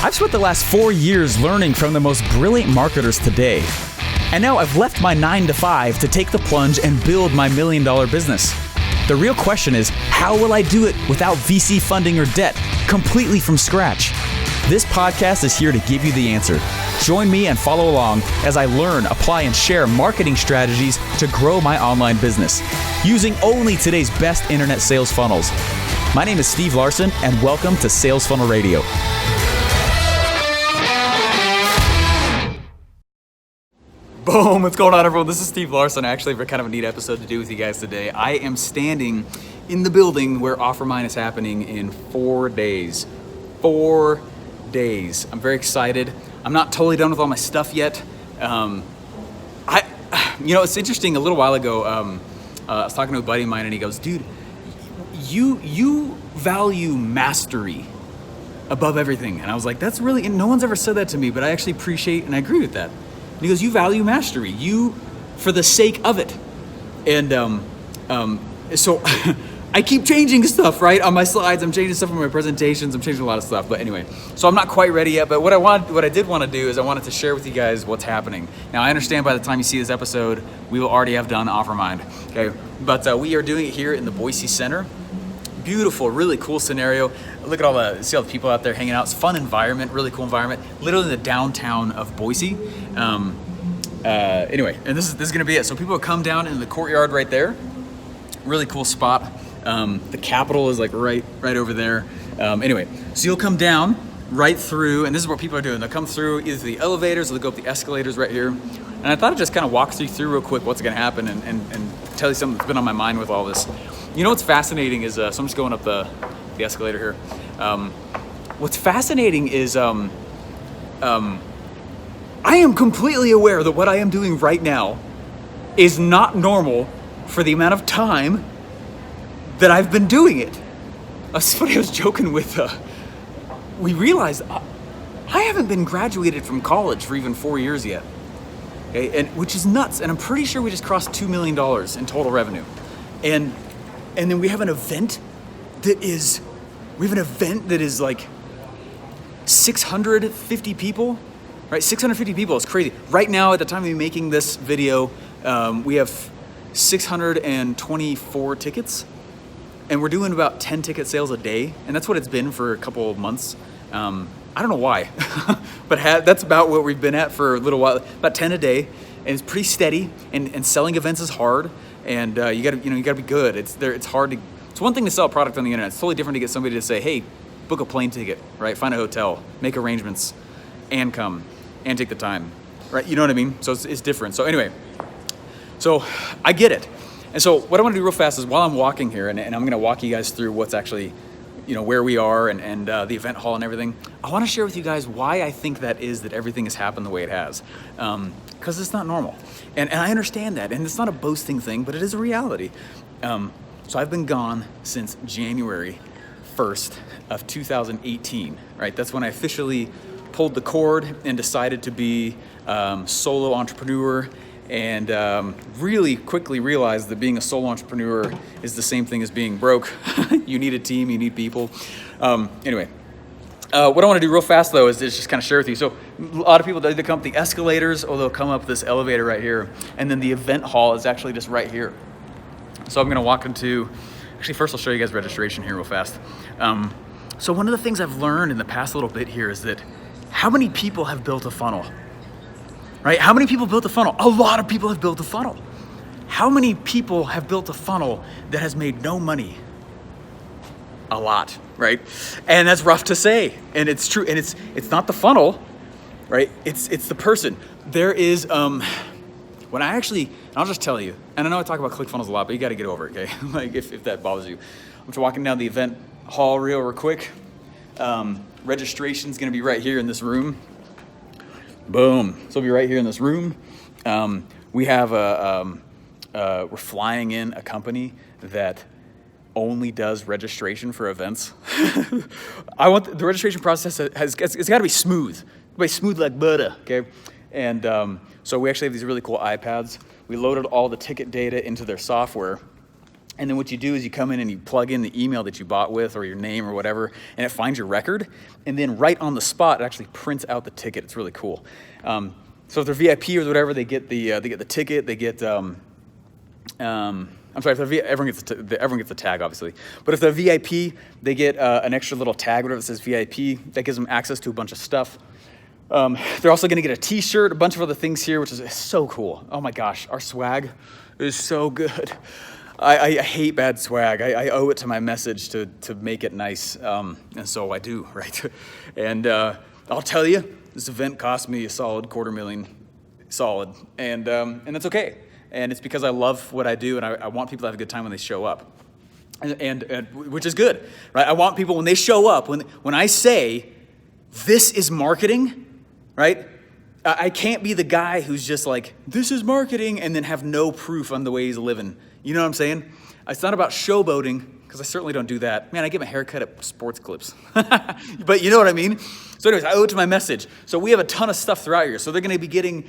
I've spent the last 4 years learning from the most brilliant marketers today. And now I've left my 9-to-5 to take the plunge and build my $1 million business. The real question is, how will I do it without VC funding or debt, completely from scratch? This podcast is here to give you the answer. Join me and follow along as I learn, apply, and share marketing strategies to grow my online business, using only today's best internet sales funnels. My name is Steve Larsen, and welcome to Sales Funnel Radio. Boom, what's going on, everyone? This is Steve Larsen. Actually, for kind of a neat episode to do with you guys today. I am standing in the building where OfferMind is happening in 4 days. 4 days. I'm very excited. I'm not totally done with all my stuff yet. It's interesting. A little while ago, I was talking to a buddy of mine, and he goes, "Dude, you value mastery above everything." And I was like, "That's really," and no one's ever said that to me, but I actually appreciate and I agree with that. And he goes, "You value mastery, you for the sake of it." And so I keep changing stuff, right? On my slides, I'm changing stuff on my presentations, I'm changing a lot of stuff. But anyway, so I'm not quite ready yet, but what I did want to do is I wanted to share with you guys what's happening. Now, I understand by the time you see this episode, we will already have done OfferMind, okay? But we are doing it here in the Boise Center. Beautiful, really cool scenario. Look at see all the people out there hanging out. It's a fun environment, really cool environment. Literally in the downtown of Boise. Anyway, and this is gonna be it. So people will come down in the courtyard right there. Really cool spot. The Capitol is like right over there. Anyway, so you'll come down right through, and this is what people are doing. They'll come through either the elevators or they'll go up the escalators right here. And I thought I'd just kind of walk you through real quick what's gonna happen and tell you something that's been on my mind with all this. You know what's fascinating is, so I'm just going up the escalator here. What's fascinating is I am completely aware that what I am doing right now is not normal for the amount of time that I've been doing it. It's funny, I was joking with, we realized I haven't been graduated from college for even 4 years yet, okay? And which is nuts, and I'm pretty sure we just crossed $2 million in total revenue. And then we have an event that is like 650 people, right? 650 people, it's crazy. Right now, at the time of me making this video, we have 624 tickets, and we're doing about 10 ticket sales a day, and that's what it's been for a couple of months. I don't know why, but that's about what we've been at for a little while, about 10 a day, and it's pretty steady, and selling events is hard. And you gotta be good. It's hard to. It's one thing to sell a product on the internet. It's totally different to get somebody to say, "Hey, book a plane ticket, right? Find a hotel, make arrangements, and come, and take the time, right?" You know what I mean? So it's different. So anyway, so I get it. And so what I want to do real fast is while I'm walking here, and I'm gonna walk you guys through what's actually, where we are and the event hall and everything. I want to share with you guys why I think that everything has happened the way it has. Because it's not normal. And I understand that. And it's not a boasting thing, but it is a reality. So I've been gone since January 1st of 2018, right? That's when I officially pulled the cord and decided to be solo entrepreneur, and really quickly realized that being a solo entrepreneur is the same thing as being broke. You need a team, you need people. Anyway. What I want to do real fast, though, is just kind of share with you. So a lot of people, they come up the escalators, or they'll come up this elevator right here. And then the event hall is actually just right here. So I'm going to walk into, actually, first I'll show you guys registration here real fast. So one of the things I've learned in the past little bit here is that how many people have built a funnel, right? How many people built a funnel? A lot of people have built a funnel. How many people have built a funnel that has made no money? A lot, right? And that's rough to say, and it's true, and it's not the funnel, right? It's the person. There is when I actually, I'll just tell you, and I know I talk about ClickFunnels a lot, but you got to get over it, okay? Like if that bothers you. I'm just walking down the event hall real quick. Registration's gonna be right here in this room. Boom. So it'll be right here in this room. We have we're flying in a company that only does registration for events. I want the registration process it's got to be smooth. Smooth like butter, okay? And so we actually have these really cool iPads. We loaded all the ticket data into their software, And then what you do is you come in and you plug in the email that you bought with or your name or whatever, and it finds your record. And then right on the spot, it actually prints out the ticket. It's really cool. So if they're VIP or whatever, they get the ticket. They get I'm sorry, if they're everyone gets the tag, obviously. But if they're VIP, they get an extra little tag, whatever that says VIP. That gives them access to a bunch of stuff. They're also going to get a T-shirt, a bunch of other things here, which is so cool. Oh my gosh, our swag is so good. I hate bad swag. I owe it to my message to make it nice, and so I do, right? And I'll tell you, this event cost me a solid $250,000, solid, and that's okay. And it's because I love what I do, and I want people to have a good time when they show up, and which is good, right? I want people when they show up, when I say this is marketing, right? I can't be the guy who's just like, this is marketing, and then have no proof on the way he's living. You know what I'm saying? It's not about showboating, because I certainly don't do that. Man, I get my hair cut at Sports Clips. But you know what I mean? So anyways, I owe it to my message. So we have a ton of stuff throughout here. So they're going to be getting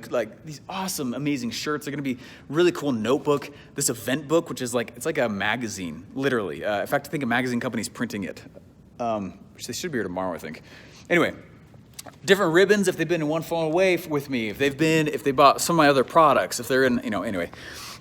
like these awesome, amazing shirts. They're going to be really cool notebook. This event book, which is it's like a magazine, literally. In fact, I think a magazine company's printing it, which they should be here tomorrow, I think. Anyway. Different ribbons if they've been in One Funnel Away with me, if they bought some of my other products, if they're in, anyway.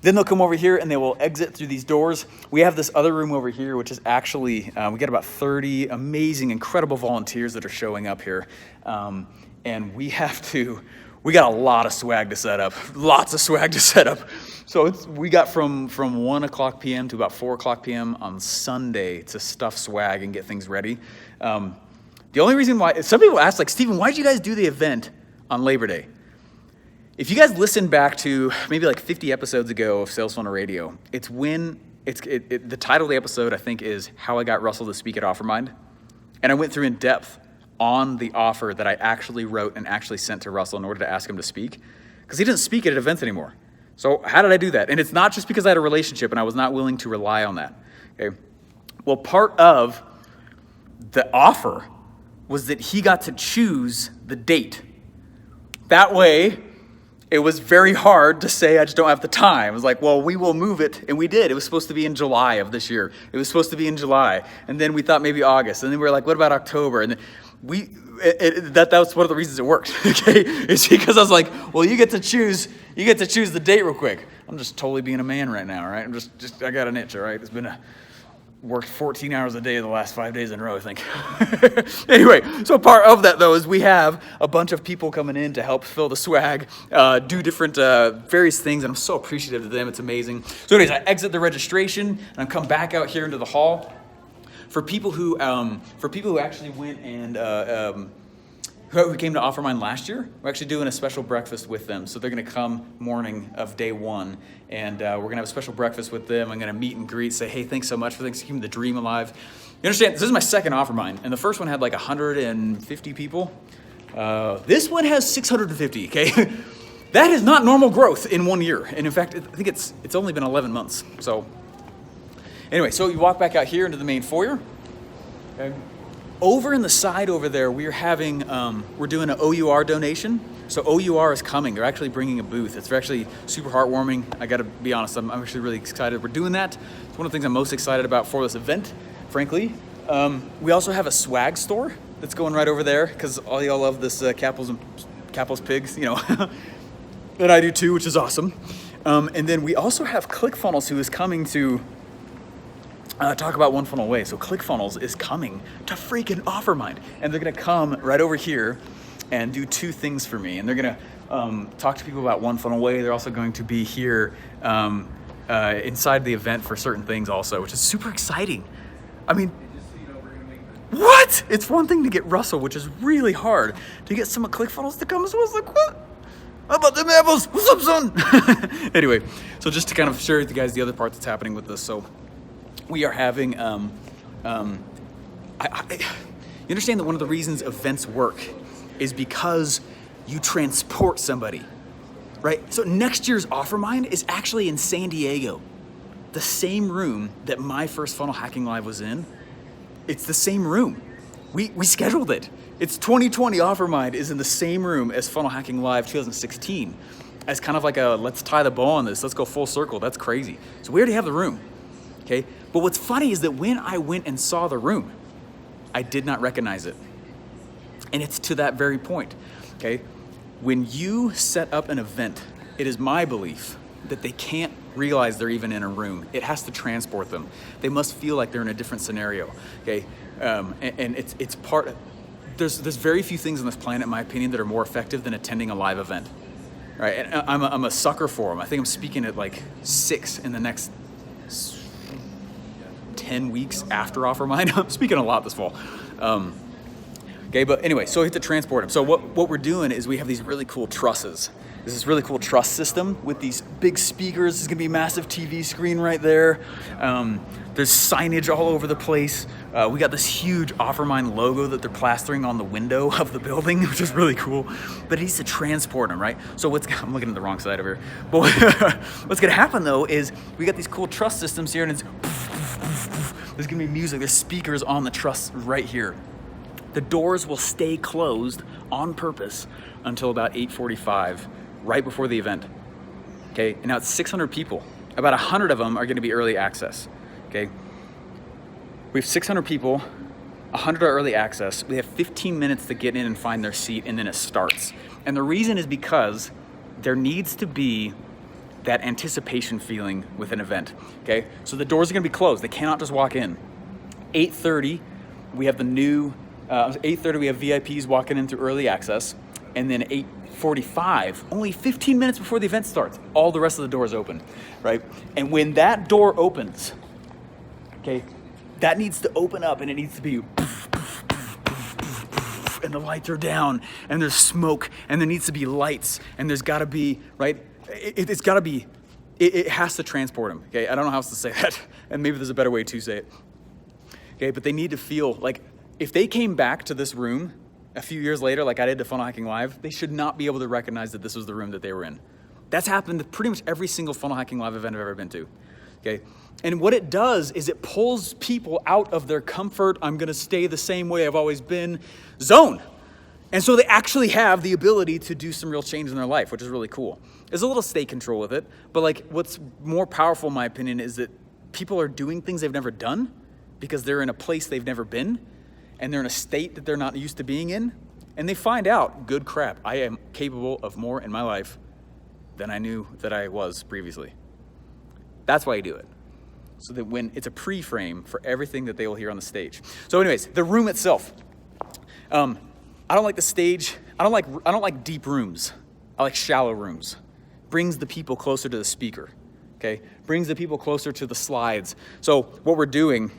Then they'll come over here and they will exit through these doors. We have this other room over here, which is actually, we got about 30 amazing, incredible volunteers that are showing up here. And we got a lot of swag to set up, lots of swag to set up. So we got from 1 o'clock p.m. to about 4 o'clock p.m. on Sunday to stuff swag and get things ready. The only reason why, some people ask, like, Stephen, why did you guys do the event on Labor Day? If you guys listen back to maybe like 50 episodes ago of Sales Funnel Radio, the title of the episode, I think, is How I Got Russell to Speak at OfferMind. And I went through in depth on the offer that I actually wrote and actually sent to Russell in order to ask him to speak, because he doesn't speak at events anymore. So how did I do that? And it's not just because I had a relationship and I was not willing to rely on that. Okay. Well, part of the offer was that he got to choose the date. That way, it was very hard to say I just don't have the time. It was like, well, we will move it, and we did. It was supposed to be in July of this year. It was supposed to be in July, and then we thought maybe August, and then we were like, what about October? And that was one of the reasons it worked. Okay, it's because I was like, well, you get to choose the date real quick. I'm just totally being a man right now, right? I got an itch, all right? It's been worked 14 hours a day the last 5 days in a row, I think. Anyway, so part of that, though, is we have a bunch of people coming in to help fill the swag, do different various things, and I'm so appreciative of them. It's amazing. So anyways, I exit the registration, and I come back out here into the hall. For people who actually went and who came to OfferMind last year, we're actually doing a special breakfast with them. So they're going to come morning of day one, and we're going to have a special breakfast with them. I'm going to meet and greet, say, hey, thanks so much for keeping the dream alive. You understand, this is my second OfferMind, and the first one had like 150 people. This one has 650, okay? That is not normal growth in 1 year. And in fact, I think it's only been 11 months. So anyway, so you walk back out here into the main foyer. Okay. Over in the side over there, we're doing an OUR donation. So OUR is coming. They're actually bringing a booth. It's actually super heartwarming. I got to be honest, I'm actually really excited we're doing that. It's one of the things I'm most excited about for this event, frankly. We also have a swag store that's going right over there, because all y'all love this Capples Pigs, and I do too, which is awesome. And then we also have ClickFunnels, who is coming to talk about One Funnel Away. So ClickFunnels is coming to freaking OfferMind, and they're going to come right over here and do two things for me. And they're going to talk to people about One Funnel Away. They're also going to be here inside the event for certain things also, which is super exciting. I mean, what? It's one thing to get Russell, which is really hard. To get some of ClickFunnels to come as well, it's like, what? How about them apples? What's up, son? Anyway, so just to kind of share with you guys the other part that's happening with this. So we are having, you understand that one of the reasons events work is because you transport somebody, right? So next year's OfferMind is actually in San Diego, the same room that my first Funnel Hacking Live was in. It's the same room. We scheduled it. It's 2020 OfferMind is in the same room as Funnel Hacking Live 2016. as kind of like a, let's tie the bow on this, let's go full circle. That's crazy. So we already have the room, okay? But what's funny is that when I went and saw the room, I did not recognize it. And it's to that very point, okay? When you set up an event, it is my belief that they can't realize they're even in a room. It has to transport them. They must feel like they're in a different scenario, okay? And it's part of, there's very few things on this planet, in my opinion, that are more effective than attending a live event, right? And I'm a sucker for them. I think I'm speaking at like 6 in the next 10 weeks after OfferMind. I'm speaking a lot this fall. Okay, but anyway, so we have to transport them. So what we're doing is we have these really cool trusses. There's this really cool truss system with these big speakers. There's gonna be a massive TV screen right there. There's signage all over the place. We got this huge OfferMind logo that they're plastering on the window of the building, which is really cool. But it needs to transport them, right? So I'm looking at the wrong side over here. But what's gonna happen though is we got these cool truss systems here, and it's there's gonna be music. There's speakers on the truss right here. The doors will stay closed on purpose until about 8:45, right before the event. Okay, and now it's 600 people. About 100 of them are gonna be early access, okay? We have 600 people, 100 are early access. We have 15 minutes to get in and find their seat, and then it starts. And the reason is because there needs to be that anticipation feeling with an event, okay? So the doors are gonna be closed. They cannot just walk in. 8:30, we have the new, 8:30 we have VIPs walking in through early access, and then 8:45, only 15 minutes before the event starts, all the rest of the doors open, right? And when that door opens, okay, that needs to open up, and it needs to be, and the lights are down, and there's smoke, and there needs to be lights, and there's gotta be, right? It's gotta be, it has to transport them, okay? I don't know how else to say that, and maybe there's a better way to say it, okay? But they need to feel like, if they came back to this room a few years later, like I did to Funnel Hacking Live, they should not be able to recognize that this was the room that they were in. That's happened to pretty much every single Funnel Hacking Live event I've ever been to, okay? And what it does is it pulls people out of their comfort, I'm gonna stay the same way I've always been, zone. And so they actually have the ability to do some real change in their life, which is really cool. There's a little state control with it, but like what's more powerful in my opinion is that people are doing things they've never done because they're in a place they've never been, and they're in a state that they're not used to being in, and they find out, good crap, I am capable of more in my life than I knew that I was previously. That's why you do it. So that when it's a pre-frame for everything that they will hear on the stage. So anyways, the room itself. I don't like the stage. I don't like deep rooms. I like shallow rooms. Brings the people closer to the speaker, okay? Brings the people closer to the slides. So what we're doing,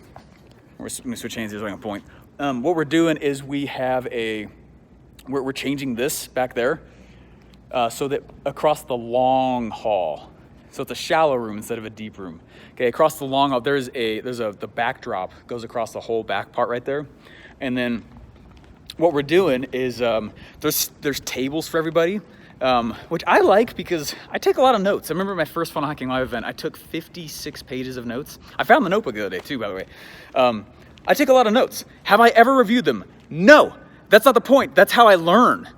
let me switch hands here so I can point. What we're doing is we have we're changing this back there so that across the long hall, so it's a shallow room instead of a deep room. Okay, across the long hall, the backdrop goes across the whole back part right there. And then what we're doing is there's tables for everybody, which I like because I take a lot of notes. I remember my first Funnel Hacking Live event, I took 56 pages of notes. I found the notebook the other day too, by the way. I take a lot of notes. Have I ever reviewed them? No, that's not the point. That's how I learn.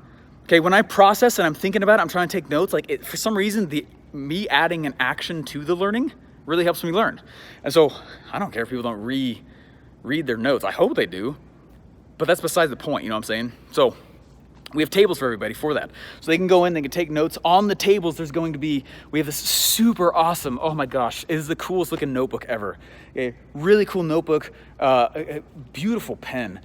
Okay, when I process and I'm thinking about it, I'm trying to take notes. Like for some reason, me adding an action to the learning really helps me learn. And so I don't care if people don't read their notes. I hope they do, but that's besides the point, you know what I'm saying? So we have tables for everybody for that. So they can go in, they can take notes. On the tables, we have this super awesome, oh my gosh, it is the coolest looking notebook ever. A really cool notebook, a beautiful pen,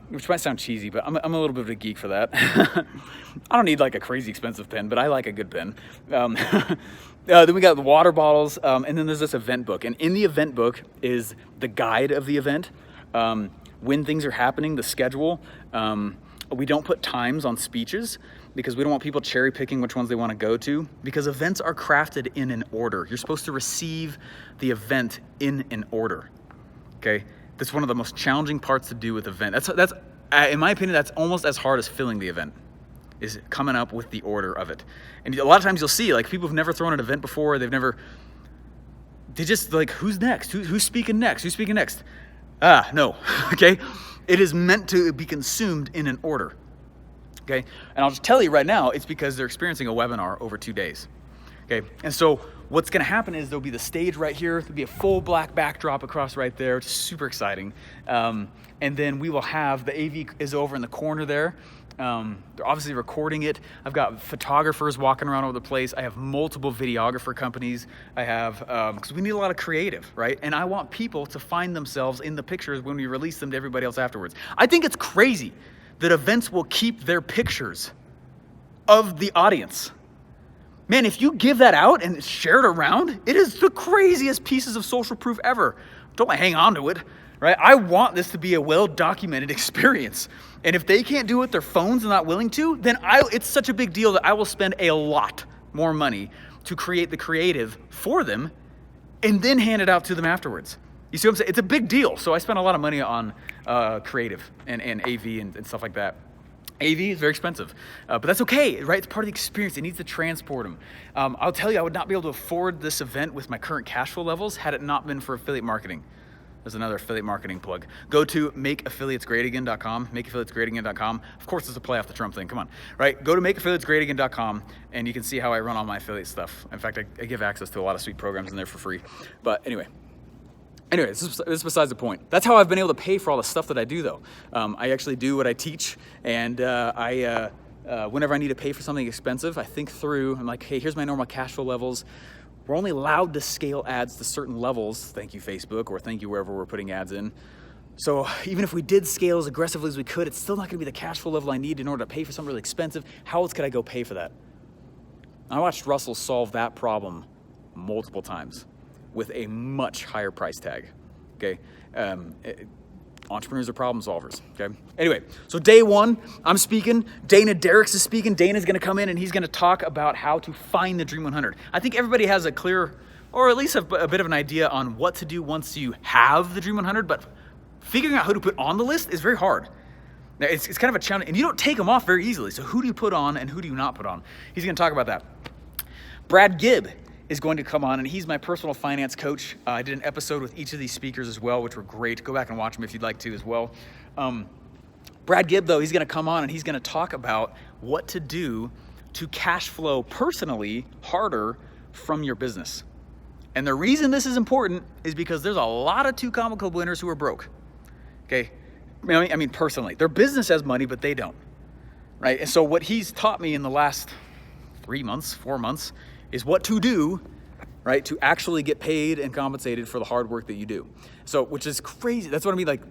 which might sound cheesy, but I'm a little bit of a geek for that. I don't need like a crazy expensive pen, but I like a good pen. Then we got the water bottles, and then there's this event book. And in the event book is the guide of the event, when things are happening, the schedule. We don't put times on speeches because we don't want people cherry picking which ones they want to go to, because events are crafted in an order. You're supposed to receive the event in an order, okay? That's one of the most challenging parts to do with event. That's in my opinion, that's almost as hard as filling the event, is coming up with the order of it. And a lot of times you'll see like people who've never thrown an event before, they just like, who's next? Who's speaking next? Who's speaking next? No, okay? It is meant to be consumed in an order, okay? And I'll just tell you right now, it's because they're experiencing a webinar over 2 days, okay? And so what's gonna happen is there'll be the stage right here, there'll be a full black backdrop across right there, which is super exciting. And then we will have, the AV is over in the corner there. They're obviously recording it. I've got photographers walking around over the place. I have multiple videographer companies. I have, because we need a lot of creative, right? And I want people to find themselves in the pictures when we release them to everybody else afterwards. I think it's crazy that events will keep their pictures of the audience. Man, if you give that out and share it around, it is the craziest pieces of social proof ever. Don't hang on to it, right? I want this to be a well-documented experience. And if they can't do it with their phones and not willing to, then it's such a big deal that I will spend a lot more money to create the creative for them and then hand it out to them afterwards. You see what I'm saying? It's a big deal. So I spend a lot of money on creative and AV and stuff like that. AV is very expensive, but that's okay, right? It's part of the experience. It needs to transport them. I'll tell you, I would not be able to afford this event with my current cash flow levels had it not been for affiliate marketing. There's another affiliate marketing plug. Go to makeaffiliatesgreatagain.com, makeaffiliatesgreatagain.com. Of course, it's a play off the Trump thing, come on, right? Go to makeaffiliatesgreatagain.com and you can see how I run all my affiliate stuff. In fact, I give access to a lot of sweet programs in there for free. But anyway, this is besides the point. That's how I've been able to pay for all the stuff that I do, though. I actually do what I teach, and whenever I need to pay for something expensive, I think through, I'm like, hey, here's my normal cash flow levels. We're only allowed to scale ads to certain levels, thank you Facebook, or thank you wherever we're putting ads in. So even if we did scale as aggressively as we could, it's still not gonna be the cash flow level I need in order to pay for something really expensive. How else could I go pay for that? I watched Russell solve that problem multiple times with a much higher price tag, okay? Entrepreneurs are problem solvers, okay? Anyway, so day one, I'm speaking. Dana Derricks is speaking. Dana's gonna come in and he's gonna talk about how to find the Dream 100. I think everybody has a clear, or at least a bit of an idea on what to do once you have the Dream 100, but figuring out who to put on the list is very hard. Now, it's kind of a challenge, and you don't take them off very easily. So who do you put on and who do you not put on? He's gonna talk about that. Brad Gibb is going to come on, and he's my personal finance coach. I did an episode with each of these speakers as well, which were great. Go back and watch them if you'd like to as well. Brad Gibb, though, he's gonna come on and he's gonna talk about what to do to cash flow personally harder from your business. And the reason this is important is because there's a lot of 2 Comma Club winners who are broke, okay? I mean, personally, their business has money, but they don't, right? And so what he's taught me in the last 3 months, 4 months, is what to do, right, to actually get paid and compensated for the hard work that you do. So, which is crazy. That's what I mean, like,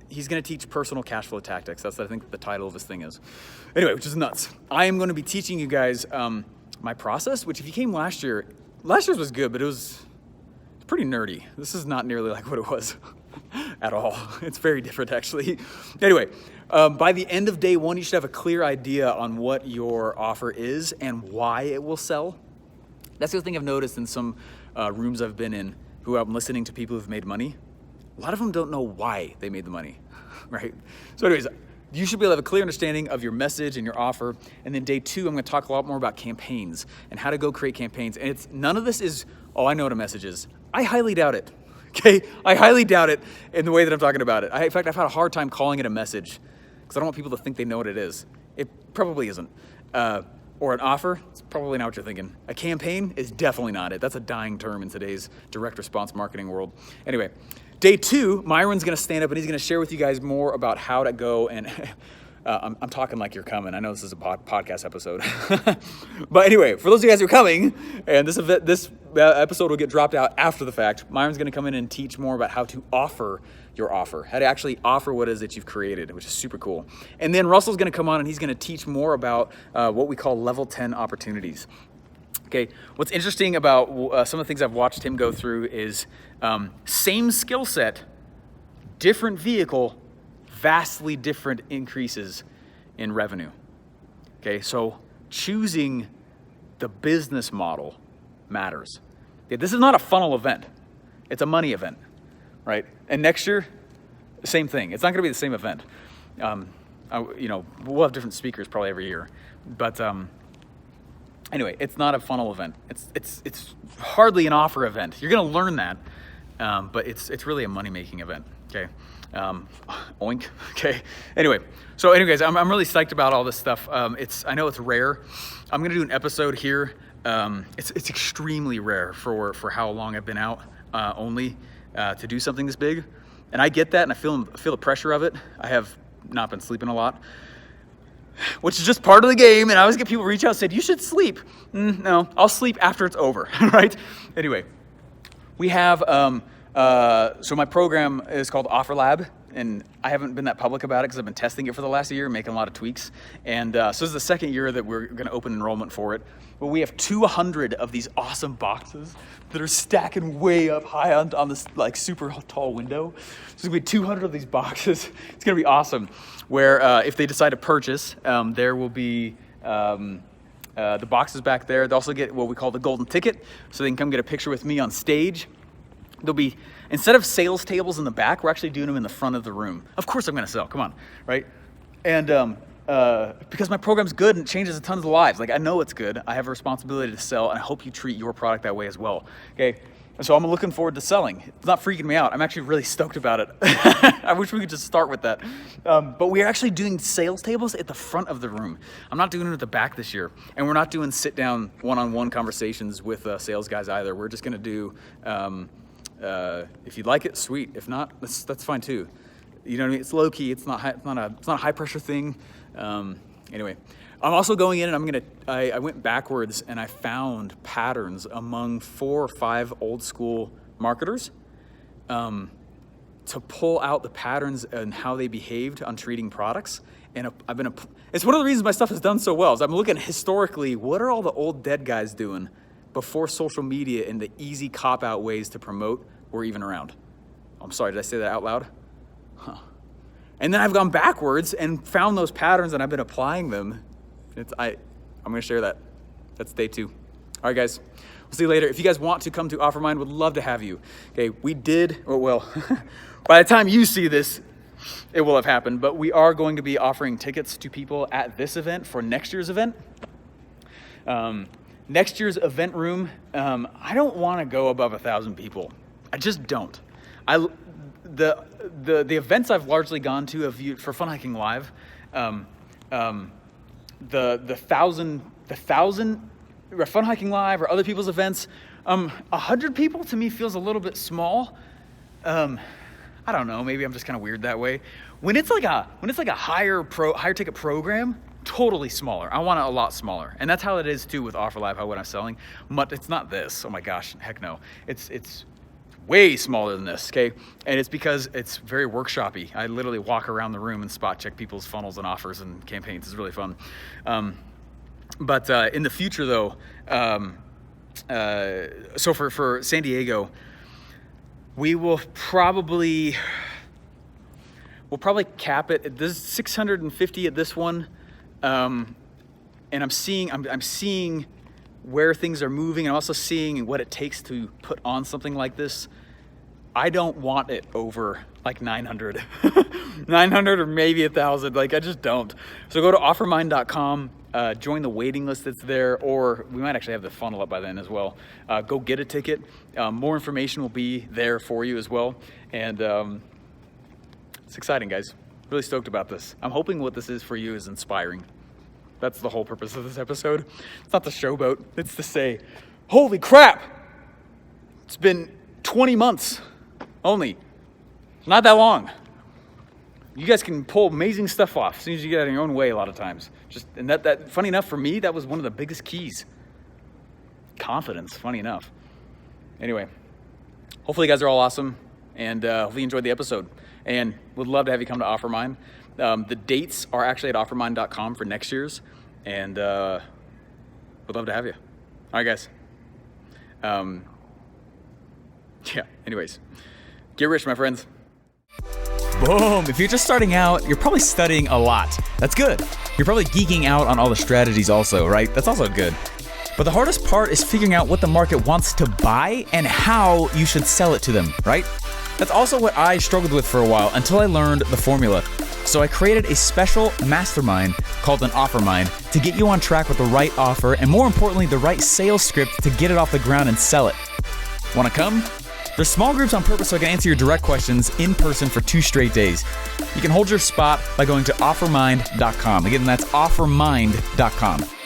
he's gonna teach personal cash flow tactics. That's what I think the title of this thing is. Anyway, which is nuts. I am gonna be teaching you guys my process, which if you came last year's was good, but it was pretty nerdy. This is not nearly like what it was at all. It's very different, actually. Anyway, by the end of day one, you should have a clear idea on what your offer is and why it will sell. That's the other thing I've noticed in some rooms I've been in who I'm listening to people who've made money. A lot of them don't know why they made the money, right? So anyways, you should be able to have a clear understanding of your message and your offer. And then day 2, I'm gonna talk a lot more about campaigns and how to go create campaigns. And none of this is, oh, I know what a message is. I highly doubt it, okay? I highly doubt it in the way that I'm talking about it. In fact, I've had a hard time calling it a message because I don't want people to think they know what it is. It probably isn't. Or an offer, it's probably not what you're thinking. A campaign is definitely not it. That's a dying term in today's direct response marketing world. Anyway, day 2, Myron's gonna stand up and he's gonna share with you guys more about how to go and, I'm talking like you're coming. I know this is a podcast episode. But anyway, for those of you guys who are coming, and this episode will get dropped out after the fact, Myron's gonna come in and teach more about how to offer your offer, how to actually offer what it is that you've created, which is super cool. And then Russell's gonna come on and he's gonna teach more about what we call level 10 opportunities. Okay, what's interesting about some of the things I've watched him go through is same skill set, different vehicle, vastly different increases in revenue. Okay, so choosing the business model matters. Okay, this is not a funnel event, it's a money event, right? And next year, same thing. It's not gonna be the same event. We'll have different speakers probably every year, but anyway, it's not a funnel event. It's hardly an offer event. You're gonna learn that, but it's really a money-making event, okay? Oink. Okay. Anyway, guys, I'm really psyched about all this stuff. I know it's rare. I'm gonna do an episode here. It's extremely rare for how long I've been out only to do something this big, and I get that, and I feel the pressure of it. I have not been sleeping a lot, which is just part of the game. And I always get people reach out and say, "You should sleep." No, I'll sleep after it's over. Right? Anyway, we have. So my program is called OfferLab, and I haven't been that public about it because I've been testing it for the last year, making a lot of tweaks. And so this is the second year that we're going to open enrollment for it. But we have 200 of these awesome boxes that are stacking way up high on this like super tall window. So there's going to be 200 of these boxes. It's going to be awesome. Where if they decide to purchase, there will be the boxes back there. They also get what we call the golden ticket, so they can come get a picture with me on stage. There'll be, instead of sales tables in the back, we're actually doing them in the front of the room. Of course I'm gonna sell, come on, right? And because my program's good and it changes a ton of lives. Like, I know it's good, I have a responsibility to sell, and I hope you treat your product that way as well, okay? And so I'm looking forward to selling. It's not freaking me out. I'm actually really stoked about it. I wish we could just start with that. But we're actually doing sales tables at the front of the room. I'm not doing it at the back this year. And we're not doing sit-down one-on-one conversations with sales guys either. We're just gonna do, if you like it, sweet. If not, that's fine too. You know what I mean? It's low key. It's not a high pressure thing. Anyway, I'm also going in and I went backwards and I found patterns among 4 or 5 old school marketers to pull out the patterns and how they behaved on treating products. And it's one of the reasons my stuff has done so well. Is I'm looking historically, what are all the old dead guys doing before social media and the easy cop-out ways to promote were even around? I'm sorry, did I say that out loud? Huh. And then I've gone backwards and found those patterns and I've been applying them. I'm gonna share that. That's day 2. All right, guys, we'll see you later. If you guys want to come to OfferMind, would love to have you. Okay, by the time you see this, it will have happened, but we are going to be offering tickets to people at this event for next year's event. Next year's event room, I don't want to go above 1,000 people. I just don't. The events I've largely gone to for Fun Hiking Live, the thousand Fun Hiking Live or other people's events, 100 people to me feels a little bit small. I don't know. Maybe I'm just kind of weird that way. When it's like a higher ticket program, totally smaller. I want it a lot smaller, and that's how it is too with OfferLive. What I'm selling, but it's not this. Oh my gosh, heck no. It's way smaller than this. Okay, and it's because it's very workshoppy. I literally walk around the room and spot check people's funnels and offers and campaigns. It's really fun. But in the future though, so for San Diego, we'll probably cap it. This is 650 at this one, and I'm seeing where things are moving. I'm also seeing what it takes to put on something like this. I don't want it over like 900, 900 or maybe 1,000. Like, I just don't. So go to OfferMind.com. Join the waiting list that's there, or we might actually have the funnel up by then as well. Go get a ticket. More information will be there for you as well. And it's exciting, guys. Really stoked about this. I'm hoping what this is for you is inspiring. That's the whole purpose of this episode. It's not to showboat. It's to say, holy crap, it's been 20 months only. Not that long. You guys can pull amazing stuff off as soon as you get out of your own way a lot of times. And that funny enough for me, that was one of the biggest keys. Confidence, funny enough. Anyway, hopefully you guys are all awesome, and hopefully you enjoyed the episode. And would love to have you come to OfferMind. The dates are actually at OfferMind.com for next year's, and would love to have you. All right, guys. Yeah, anyways, get rich, my friends. Boom. If you're just starting out, you're probably studying a lot. That's good. You're probably geeking out on all the strategies also, right? That's also good. But the hardest part is figuring out what the market wants to buy and how you should sell it to them, right? That's also what I struggled with for a while until I learned the formula. So I created a special mastermind called an OfferMind to get you on track with the right offer and, more importantly, the right sales script to get it off the ground and sell it. Want to come? There's small groups on purpose so I can answer your direct questions in person for 2 straight days. You can hold your spot by going to OfferMind.com. Again, that's OfferMind.com.